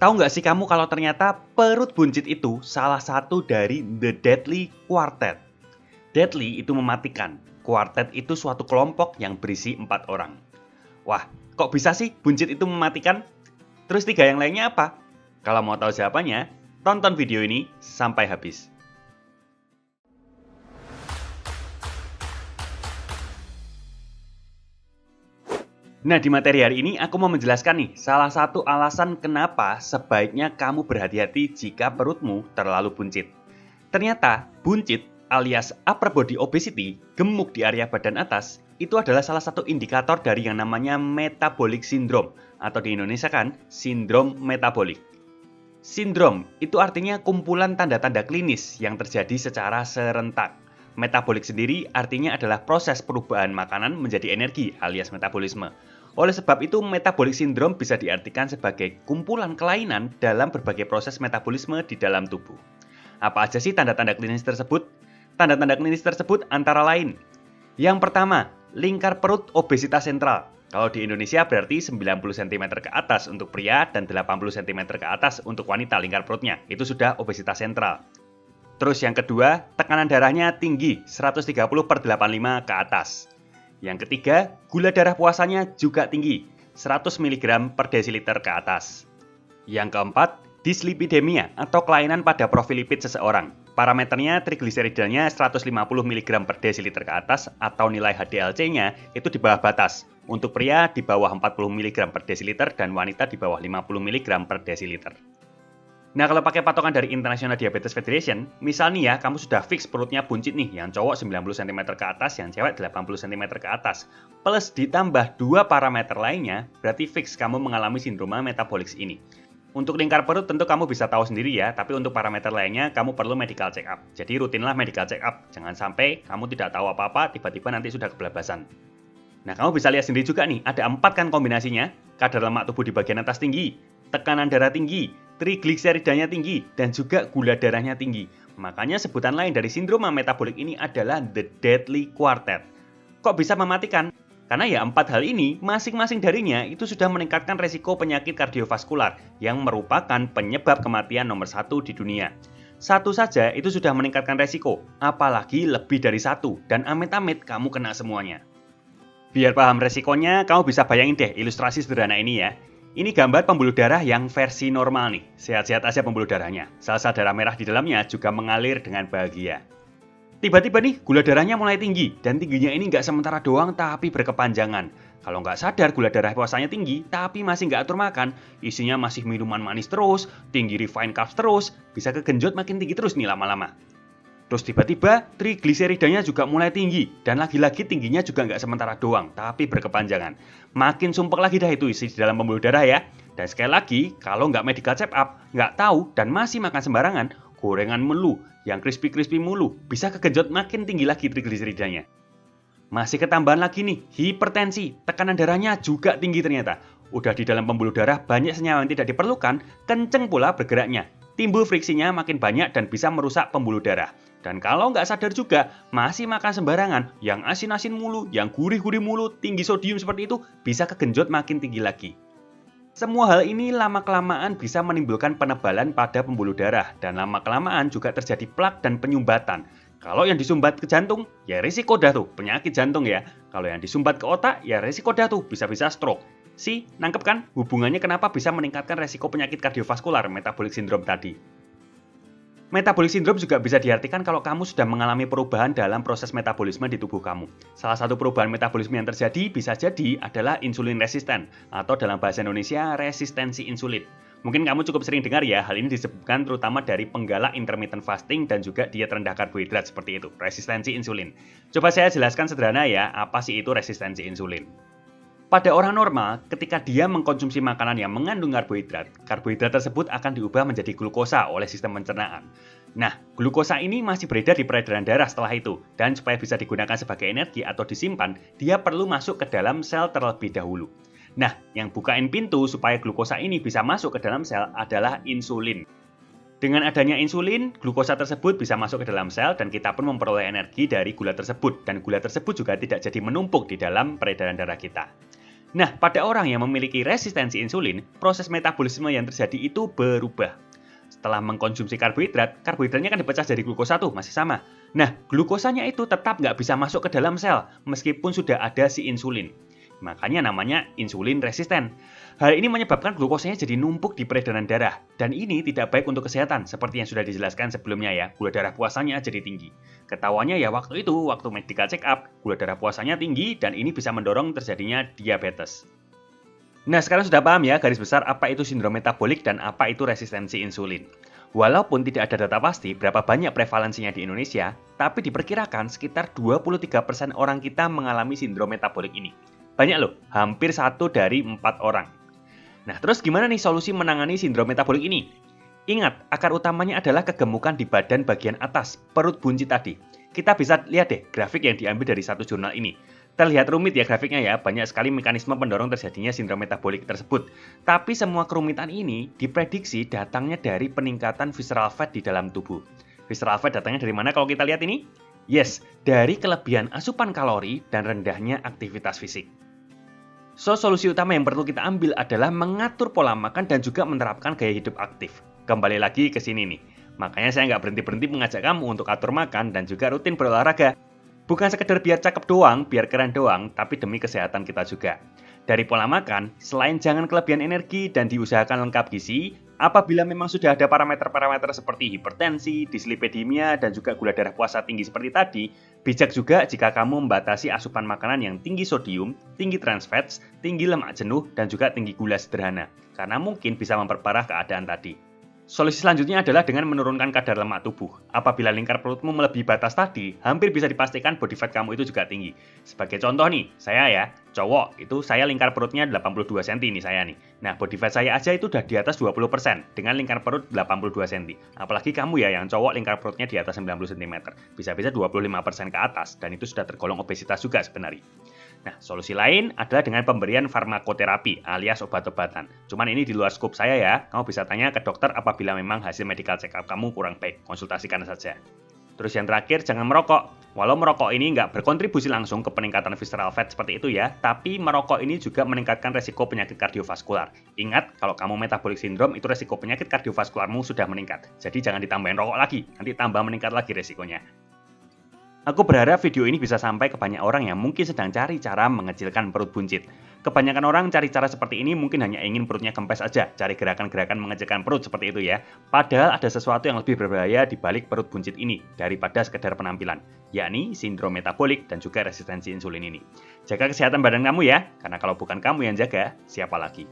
Tahu nggak sih kamu kalau ternyata perut buncit itu salah satu dari The Deadly Quartet? Deadly itu mematikan. Quartet itu suatu kelompok yang berisi 4 orang. Wah, kok bisa sih buncit itu mematikan? Terus 3 yang lainnya apa? Kalau mau tahu jawabannya, tonton video ini sampai habis. Nah, di materi hari ini aku mau menjelaskan nih salah satu alasan kenapa sebaiknya kamu berhati-hati jika perutmu terlalu buncit. Ternyata, buncit alias upper body obesity, gemuk di area badan atas, itu adalah salah satu indikator dari yang namanya metabolic syndrome, atau di Indonesia kan, sindrom metabolik. Sindrom itu artinya kumpulan tanda-tanda klinis yang terjadi secara serentak. Metabolik sendiri artinya adalah proses perubahan makanan menjadi energi alias metabolisme. Oleh sebab itu, metabolic syndrome bisa diartikan sebagai kumpulan kelainan dalam berbagai proses metabolisme di dalam tubuh. Apa aja sih tanda-tanda klinis tersebut? Tanda-tanda klinis tersebut antara lain. Yang pertama, lingkar perut obesitas sentral. Kalau di Indonesia berarti 90 cm ke atas untuk pria dan 80 cm ke atas untuk wanita lingkar perutnya. Itu sudah obesitas sentral. Terus yang kedua, tekanan darahnya tinggi 130/85 ke atas. Yang ketiga, gula darah puasanya juga tinggi 100 mg per desiliter ke atas. Yang keempat, dislipidemia atau kelainan pada profil lipid seseorang. Parameternya trigliseridanya 150 mg per desiliter ke atas atau nilai HDLC-nya itu di bawah batas. Untuk pria di bawah 40 mg per desiliter dan wanita di bawah 50 mg per desiliter. Nah, kalau pakai patokan dari International Diabetes Federation, misal nih ya, kamu sudah fix perutnya buncit nih, yang cowok 90 cm ke atas, yang cewek 80 cm ke atas, plus ditambah 2 parameter lainnya, berarti fix kamu mengalami sindroma metabolik ini. Untuk lingkar perut tentu kamu bisa tahu sendiri ya, tapi untuk parameter lainnya kamu perlu medical check up. Jadi rutinlah medical check up, jangan sampai kamu tidak tahu apa-apa, tiba-tiba nanti sudah kebelabasan. Nah, kamu bisa lihat sendiri juga nih, ada 4 kan kombinasinya, kadar lemak tubuh di bagian atas tinggi, tekanan darah tinggi, trigliseridanya tinggi, dan juga gula darahnya tinggi. Makanya sebutan lain dari sindroma metabolik ini adalah The Deadly Quartet. Kok bisa mematikan? Karena ya 4 hal ini, masing-masing darinya itu sudah meningkatkan resiko penyakit kardiovaskular yang merupakan penyebab kematian nomor 1 di dunia. Satu saja itu sudah meningkatkan resiko, apalagi lebih dari 1, dan amit-amit kamu kena semuanya. Biar paham resikonya, kamu bisa bayangin deh ilustrasi sederhana ini ya. Ini gambar pembuluh darah yang versi normal nih, sehat-sehat aja pembuluh darahnya. Sel-sel darah merah di dalamnya juga mengalir dengan bahagia. Tiba-tiba nih gula darahnya mulai tinggi, dan tingginya ini nggak sementara doang tapi berkepanjangan. Kalau nggak sadar gula darah puasanya tinggi, tapi masih nggak atur makan, isinya masih minuman manis terus, tinggi refined carbs terus, bisa kegenjot makin tinggi terus nih lama-lama. Terus tiba-tiba trigliseridanya juga mulai tinggi, dan lagi-lagi tingginya juga nggak sementara doang, tapi berkepanjangan. Makin sumpek lagi dah itu isi di dalam pembuluh darah ya. Dan sekali lagi, kalau nggak medical check up, nggak tahu, dan masih makan sembarangan, gorengan mulu, yang crispy-crispy mulu, bisa kegenjot makin tinggi lagi trigliseridanya. Masih ketambahan lagi nih, hipertensi, tekanan darahnya juga tinggi ternyata. Udah di dalam pembuluh darah banyak senyawa yang tidak diperlukan, kenceng pula bergeraknya. Timbul friksinya makin banyak dan bisa merusak pembuluh darah. Dan kalau nggak sadar juga, masih makan sembarangan, yang asin-asin mulu, yang gurih-gurih mulu, tinggi sodium seperti itu, bisa kegenjot makin tinggi lagi. Semua hal ini lama-kelamaan bisa menimbulkan penebalan pada pembuluh darah, dan lama-kelamaan juga terjadi plak dan penyumbatan. Kalau yang disumbat ke jantung, ya risiko dah tuh, penyakit jantung ya. Kalau yang disumbat ke otak, ya risiko dah tuh, bisa-bisa stroke. Nangkep kan hubungannya kenapa bisa meningkatkan resiko penyakit kardiovaskular, metabolic syndrome tadi. Metabolic syndrome juga bisa diartikan kalau kamu sudah mengalami perubahan dalam proses metabolisme di tubuh kamu. Salah satu perubahan metabolisme yang terjadi bisa jadi adalah insulin resisten, atau dalam bahasa Indonesia resistensi insulin. Mungkin kamu cukup sering dengar ya, hal ini disebutkan terutama dari penggalak intermittent fasting dan juga diet rendah karbohidrat seperti itu, resistensi insulin. Coba saya jelaskan sederhana ya, apa sih itu resistensi insulin. Pada orang normal, ketika dia mengkonsumsi makanan yang mengandung karbohidrat, karbohidrat tersebut akan diubah menjadi glukosa oleh sistem pencernaan. Nah, glukosa ini masih beredar di peredaran darah setelah itu, dan supaya bisa digunakan sebagai energi atau disimpan, dia perlu masuk ke dalam sel terlebih dahulu. Nah, yang bukain pintu supaya glukosa ini bisa masuk ke dalam sel adalah insulin. Dengan adanya insulin, glukosa tersebut bisa masuk ke dalam sel dan kita pun memperoleh energi dari gula tersebut, dan gula tersebut juga tidak jadi menumpuk di dalam peredaran darah kita. Nah, pada orang yang memiliki resistensi insulin, proses metabolisme yang terjadi itu berubah. Setelah mengkonsumsi karbohidrat, karbohidratnya kan dipecah jadi glukosa tuh, masih sama. Nah, glukosanya itu tetap nggak bisa masuk ke dalam sel, meskipun sudah ada si insulin. Makanya namanya insulin resisten. Hal ini menyebabkan glukosanya jadi numpuk di peredaran darah. Dan ini tidak baik untuk kesehatan, seperti yang sudah dijelaskan sebelumnya ya. Gula darah puasanya jadi tinggi. Ketahuannya ya waktu medical check up, gula darah puasanya tinggi dan ini bisa mendorong terjadinya diabetes. Nah, sekarang sudah paham ya garis besar apa itu sindrom metabolik dan apa itu resistensi insulin. Walaupun tidak ada data pasti berapa banyak prevalensinya di Indonesia, tapi diperkirakan sekitar 23% orang kita mengalami sindrom metabolik ini. Banyak loh, hampir 1 dari 4 orang. Nah, terus gimana nih solusi menangani sindrom metabolik ini? Ingat, akar utamanya adalah kegemukan di badan bagian atas, perut buncit tadi. Kita bisa lihat deh grafik yang diambil dari satu jurnal ini. Terlihat rumit ya grafiknya ya, banyak sekali mekanisme pendorong terjadinya sindrom metabolik tersebut. Tapi semua kerumitan ini diprediksi datangnya dari peningkatan visceral fat di dalam tubuh. Visceral fat datangnya dari mana kalau kita lihat ini? Yes, dari kelebihan asupan kalori dan rendahnya aktivitas fisik. So, solusi utama yang perlu kita ambil adalah mengatur pola makan dan juga menerapkan gaya hidup aktif. Kembali lagi ke sini nih. Makanya saya nggak berhenti-berhenti mengajak kamu untuk atur makan dan juga rutin berolahraga. Bukan sekedar biar cakep doang, biar keren doang, tapi demi kesehatan kita juga. Dari pola makan, selain jangan kelebihan energi dan diusahakan lengkap gizi, apabila memang sudah ada parameter-parameter seperti hipertensi, dislipidemia, dan juga gula darah puasa tinggi seperti tadi, bijak juga jika kamu membatasi asupan makanan yang tinggi sodium, tinggi trans fats, tinggi lemak jenuh, dan juga tinggi gula sederhana, karena mungkin bisa memperparah keadaan tadi. Solusi selanjutnya adalah dengan menurunkan kadar lemak tubuh. Apabila lingkar perutmu melebihi batas tadi, hampir bisa dipastikan body fat kamu itu juga tinggi. Sebagai contoh nih, saya ya, cowok, itu saya lingkar perutnya 82 cm nih saya nih. Nah, body fat saya aja itu udah di atas 20% dengan lingkar perut 82 cm. Apalagi kamu ya yang cowok lingkar perutnya di atas 90 cm. Bisa-bisa 25% ke atas dan itu sudah tergolong obesitas juga sebenarnya. Nah, solusi lain adalah dengan pemberian farmakoterapi alias obat-obatan. Cuman ini di luar skop saya ya, kamu bisa tanya ke dokter apabila memang hasil medical check up kamu kurang baik, konsultasikan saja. Terus yang terakhir, jangan merokok. Walau merokok ini nggak berkontribusi langsung ke peningkatan visceral fat seperti itu ya, tapi merokok ini juga meningkatkan resiko penyakit kardiovaskular. Ingat, kalau kamu metabolic syndrome, itu resiko penyakit kardiovaskularmu sudah meningkat. Jadi jangan ditambahin rokok lagi, nanti tambah meningkat lagi resikonya. Aku berharap video ini bisa sampai ke banyak orang yang mungkin sedang cari cara mengecilkan perut buncit. Kebanyakan orang cari cara seperti ini mungkin hanya ingin perutnya kempes aja, cari gerakan-gerakan mengecilkan perut seperti itu ya. Padahal ada sesuatu yang lebih berbahaya di balik perut buncit ini daripada sekedar penampilan, yakni sindrom metabolik dan juga resistensi insulin ini. Jaga kesehatan badan kamu ya, karena kalau bukan kamu yang jaga, siapa lagi?